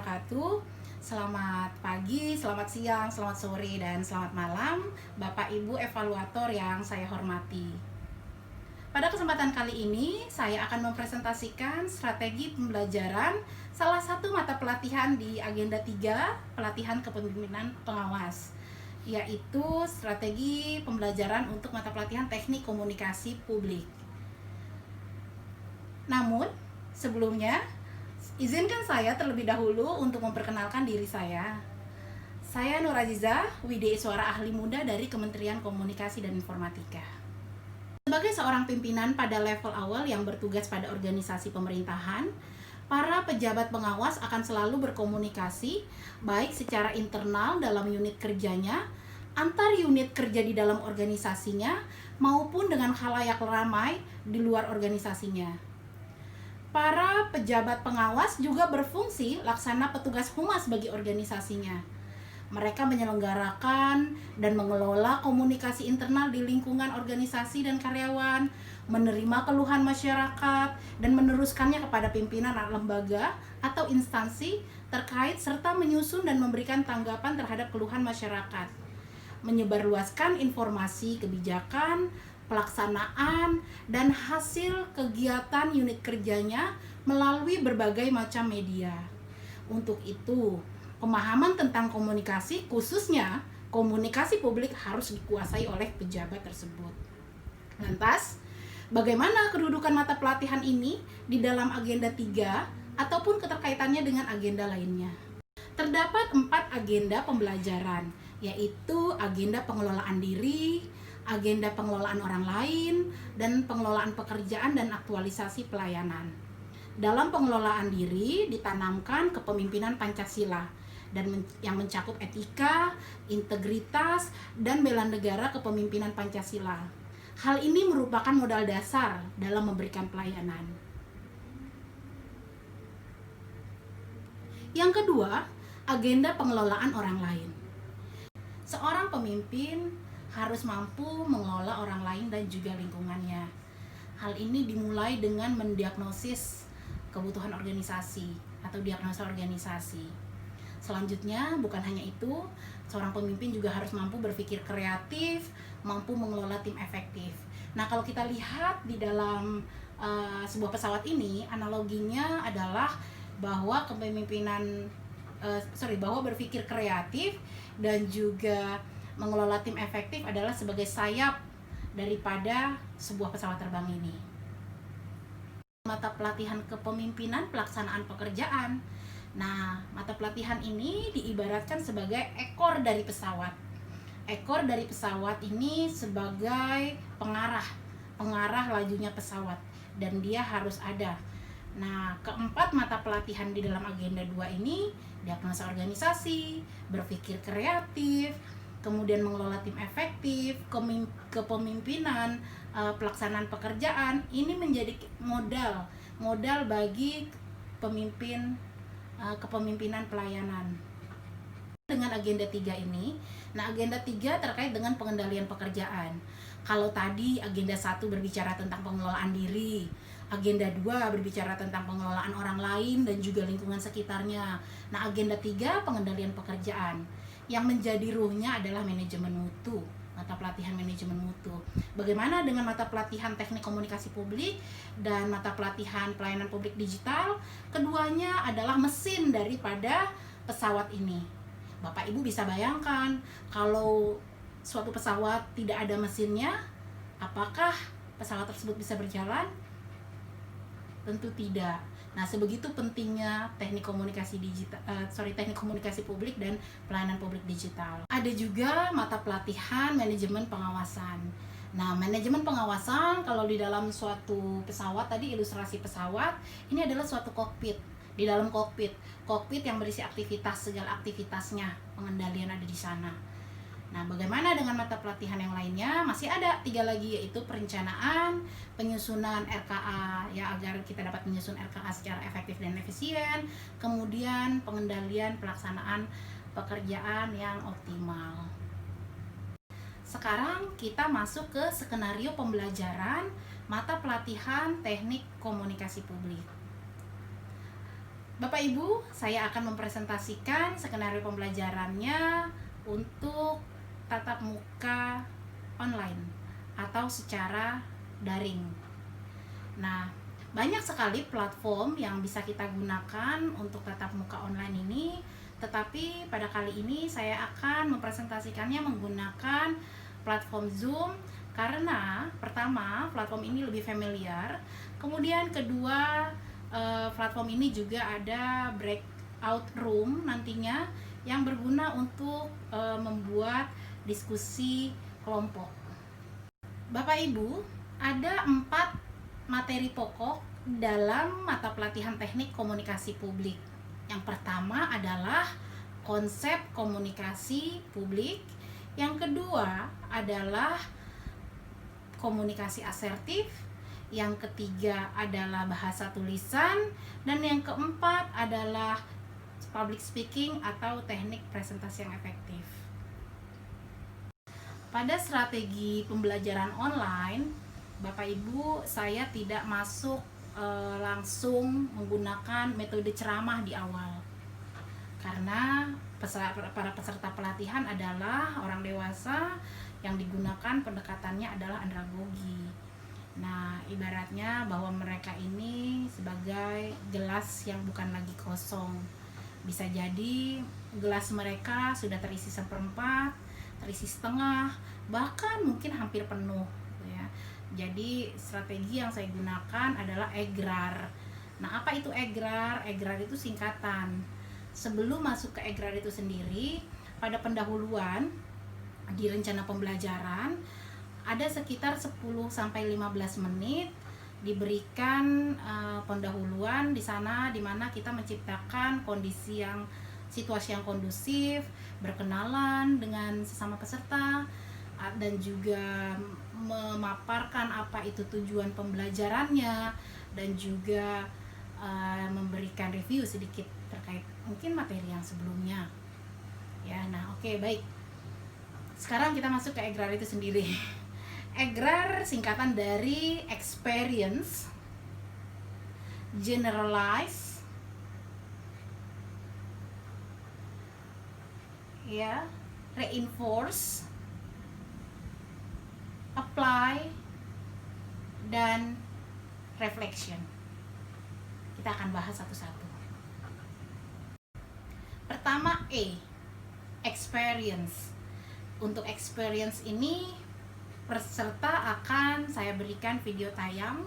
wabarakatuh. Selamat pagi, selamat siang, selamat sore, dan selamat malam Bapak Ibu evaluator yang saya hormati. Pada kesempatan kali ini, saya akan mempresentasikan strategi pembelajaran salah satu mata pelatihan di agenda 3 pelatihan kepemimpinan pengawas, yaitu strategi pembelajaran untuk mata pelatihan teknik komunikasi publik. Namun, sebelumnya, izinkan saya terlebih dahulu untuk memperkenalkan diri saya. Saya Nur Aziza, WD Suara Ahli Muda dari Kementerian Komunikasi dan Informatika. Sebagai seorang pimpinan pada level awal yang bertugas pada organisasi pemerintahan, para pejabat pengawas akan selalu berkomunikasi baik secara internal dalam unit kerjanya, antar unit kerja di dalam organisasinya, maupun dengan khalayak ramai di luar organisasinya. Para pejabat pengawas juga berfungsi laksana petugas humas bagi organisasinya. Mereka menyelenggarakan dan mengelola komunikasi internal di lingkungan organisasi dan karyawan, menerima keluhan masyarakat, dan meneruskannya kepada pimpinan lembaga atau instansi terkait serta menyusun dan memberikan tanggapan terhadap keluhan masyarakat. Menyebarluaskan informasi kebijakan, pelaksanaan, dan hasil kegiatan unit kerjanya melalui berbagai macam media. Untuk itu, pemahaman tentang komunikasi, khususnya komunikasi publik, harus dikuasai oleh pejabat tersebut. Lantas, bagaimana kedudukan mata pelatihan ini di dalam agenda 3 ataupun keterkaitannya dengan agenda lainnya? Terdapat 4 agenda pembelajaran, yaitu agenda pengelolaan diri, agenda pengelolaan orang lain, dan pengelolaan pekerjaan dan aktualisasi pelayanan. Dalam pengelolaan diri ditanamkan kepemimpinan Pancasila dan yang mencakup etika, integritas, dan bela negara kepemimpinan Pancasila. Hal ini merupakan modal dasar dalam memberikan pelayanan. Yang kedua, agenda pengelolaan orang lain. Seorang pemimpin harus mampu mengelola orang lain dan juga lingkungannya. Hal ini dimulai dengan mendiagnosis kebutuhan organisasi atau diagnosa organisasi. Selanjutnya, bukan hanya itu, seorang pemimpin juga harus mampu berpikir kreatif, mampu mengelola tim efektif. Nah, kalau kita lihat di dalam sebuah pesawat ini, analoginya adalah bahwa bahwa berpikir kreatif dan juga mengelola tim efektif adalah sebagai sayap daripada sebuah pesawat terbang ini. Mata pelatihan kepemimpinan pelaksanaan pekerjaan. Nah, mata pelatihan ini diibaratkan sebagai ekor dari pesawat. Ekor dari pesawat ini sebagai pengarah lajunya pesawat, dan dia harus ada. Nah, keempat mata pelatihan di dalam agenda 2 ini, diagnosa organisasi, berpikir kreatif, kemudian mengelola tim efektif, kepemimpinan, pelaksanaan pekerjaan, ini menjadi modal bagi kepemimpinan pelayanan. Dengan agenda 3 ini, nah agenda 3 terkait dengan pengendalian pekerjaan. Kalau tadi agenda 1 berbicara tentang pengelolaan diri, agenda 2 berbicara tentang pengelolaan orang lain dan juga lingkungan sekitarnya. Nah, agenda 3 pengendalian pekerjaan. Yang menjadi ruhnya adalah manajemen mutu, mata pelatihan manajemen mutu. Bagaimana dengan mata pelatihan teknik komunikasi publik dan mata pelatihan pelayanan publik digital? Keduanya adalah mesin daripada pesawat ini. Bapak Ibu bisa bayangkan, kalau suatu pesawat tidak ada mesinnya, apakah pesawat tersebut bisa berjalan? Tentu tidak. Nah, sebegitu pentingnya teknik komunikasi publik dan pelayanan publik digital. Ada juga mata pelatihan manajemen pengawasan. Nah, manajemen pengawasan kalau di dalam suatu pesawat, tadi ilustrasi pesawat, ini adalah suatu kokpit. Di dalam kokpit yang berisi segala aktivitasnya, pengendalian ada di sana. Nah, bagaimana dengan mata pelatihan yang lainnya? Masih ada 3 lagi, yaitu perencanaan, penyusunan RKA, ya agar kita dapat menyusun RKA secara efektif dan efisien, kemudian pengendalian pelaksanaan pekerjaan yang optimal. Sekarang kita masuk ke skenario pembelajaran mata pelatihan teknik komunikasi publik. Bapak Ibu, saya akan mempresentasikan skenario pembelajarannya untuk tatap muka online atau secara daring. Nah, banyak sekali platform yang bisa kita gunakan untuk tatap muka online ini, tetapi pada kali ini saya akan mempresentasikannya menggunakan platform Zoom karena pertama, platform ini lebih familiar, kemudian kedua, platform ini juga ada breakout room nantinya yang berguna untuk membuat diskusi kelompok. Bapak Ibu, ada 4 materi pokok dalam mata pelatihan teknik komunikasi publik. Yang pertama adalah konsep komunikasi publik, yang kedua adalah komunikasi asertif, yang ketiga adalah bahasa tulisan, dan yang keempat adalah public speaking atau teknik presentasi yang efektif. Pada strategi pembelajaran online, Bapak Ibu, saya tidak masuk langsung menggunakan metode ceramah di awal. Karena para peserta pelatihan adalah orang dewasa, yang digunakan pendekatannya adalah andragogi. Nah, ibaratnya bahwa mereka ini sebagai gelas yang bukan lagi kosong. Bisa jadi gelas mereka sudah terisi seperempat, terisi setengah, bahkan mungkin hampir penuh, ya. Jadi strategi yang saya gunakan adalah EGRAR. Nah, apa itu EGRAR? EGRAR itu singkatan. Sebelum masuk ke EGRAR itu sendiri, pada pendahuluan di rencana pembelajaran ada sekitar 10-15 menit diberikan pendahuluan di sana, di mana kita menciptakan situasi yang kondusif, berkenalan dengan sesama peserta, dan juga memaparkan apa itu tujuan pembelajarannya, dan juga memberikan review sedikit terkait mungkin materi yang sebelumnya. Ya, nah oke, baik. Sekarang kita masuk ke EGRAR itu sendiri. EGRAR singkatan dari experience, generalize, ya, reinforce, apply, dan reflection. Kita akan bahas satu-satu. Pertama, experience. Untuk experience ini, peserta akan saya berikan video tayang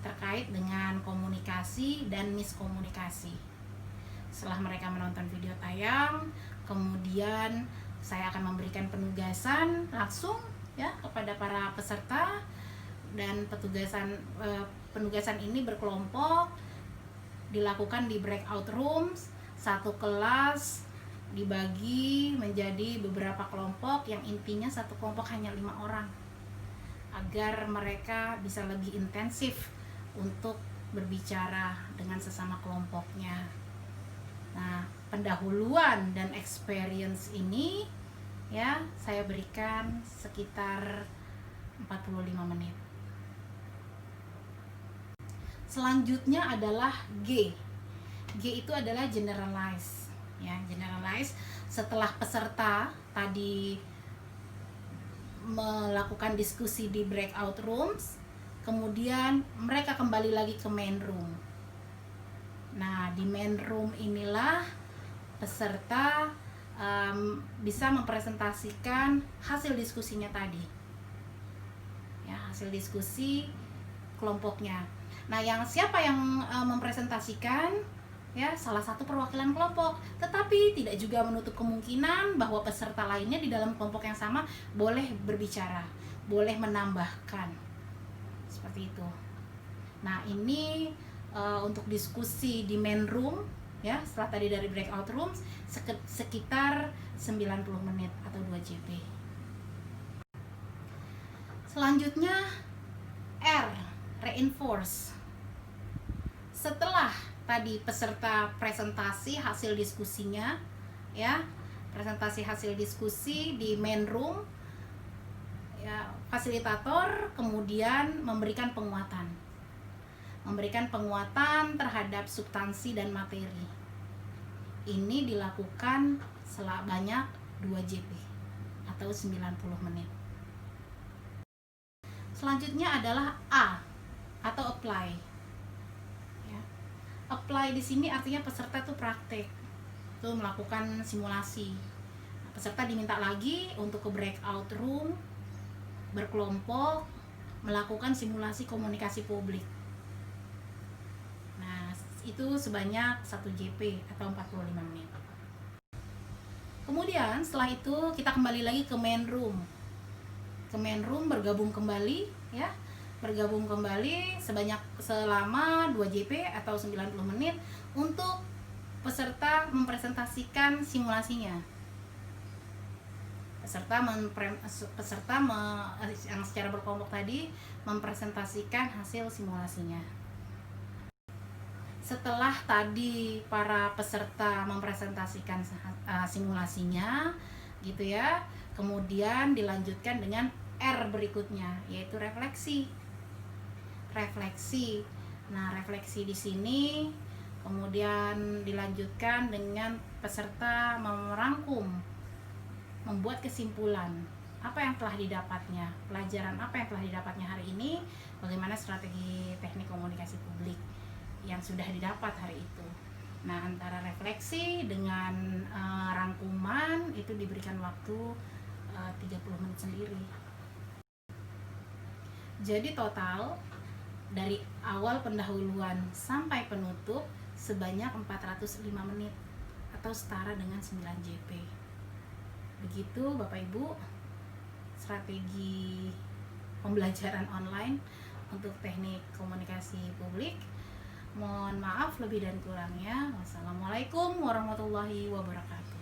terkait dengan komunikasi dan miskomunikasi. Setelah mereka menonton video tayang, kemudian saya akan memberikan penugasan langsung, ya, kepada para peserta, dan penugasan ini berkelompok, dilakukan di breakout rooms. Satu kelas dibagi menjadi beberapa kelompok, yang intinya satu kelompok hanya 5 orang, agar mereka bisa lebih intensif untuk berbicara dengan sesama kelompoknya. Nah, pendahuluan dan experience ini, ya, saya berikan sekitar 45 menit. Selanjutnya adalah G. G itu adalah generalize. Ya, generalize. Setelah peserta tadi melakukan diskusi di breakout rooms, kemudian mereka kembali lagi ke main room. Nah, di main room inilah peserta bisa mempresentasikan hasil diskusinya tadi, ya, hasil diskusi kelompoknya. Nah, siapa yang mempresentasikan? Ya, salah satu perwakilan kelompok, tetapi tidak juga menutup kemungkinan bahwa peserta lainnya di dalam kelompok yang sama boleh berbicara, boleh menambahkan, seperti itu. Nah, ini untuk diskusi di main room, ya, setelah tadi dari breakout rooms, sekitar 90 menit atau 2 JP. Selanjutnya R, reinforce. Setelah tadi peserta presentasi hasil diskusinya, ya, presentasi hasil diskusi di main room, ya, fasilitator kemudian memberikan penguatan. memberikan penguatan terhadap substansi dan materi. Ini dilakukan sebanyak 2 JP atau 90 menit. Selanjutnya adalah A atau apply. Ya. Apply di sini artinya peserta tuh praktek, tuh melakukan simulasi. Peserta diminta lagi untuk ke breakout room, berkelompok, melakukan simulasi komunikasi publik. Nah, itu sebanyak 1 JP atau 45 menit. Kemudian setelah itu kita kembali lagi ke main room. Ke main room bergabung kembali ya. Bergabung kembali selama 2 JP atau 90 menit untuk peserta mempresentasikan simulasinya. Yang secara berkelompok tadi mempresentasikan hasil simulasinya. Setelah tadi para peserta mempresentasikan simulasinya gitu ya, kemudian dilanjutkan dengan R berikutnya, yaitu refleksi. Nah, refleksi di sini kemudian dilanjutkan dengan peserta merangkum, membuat kesimpulan apa yang telah didapatnya, pelajaran apa yang telah didapatnya hari ini, bagaimana strategi teknik komunikasi publik yang sudah didapat hari itu. Nah, antara refleksi dengan rangkuman itu diberikan waktu 30 menit sendiri. Jadi total dari awal pendahuluan sampai penutup sebanyak 405 menit atau setara dengan 9 JP. Begitu Bapak Ibu strategi pembelajaran online untuk teknik komunikasi publik. Mohon maaf lebih dan kurangnya. Wassalamualaikum warahmatullahi wabarakatuh.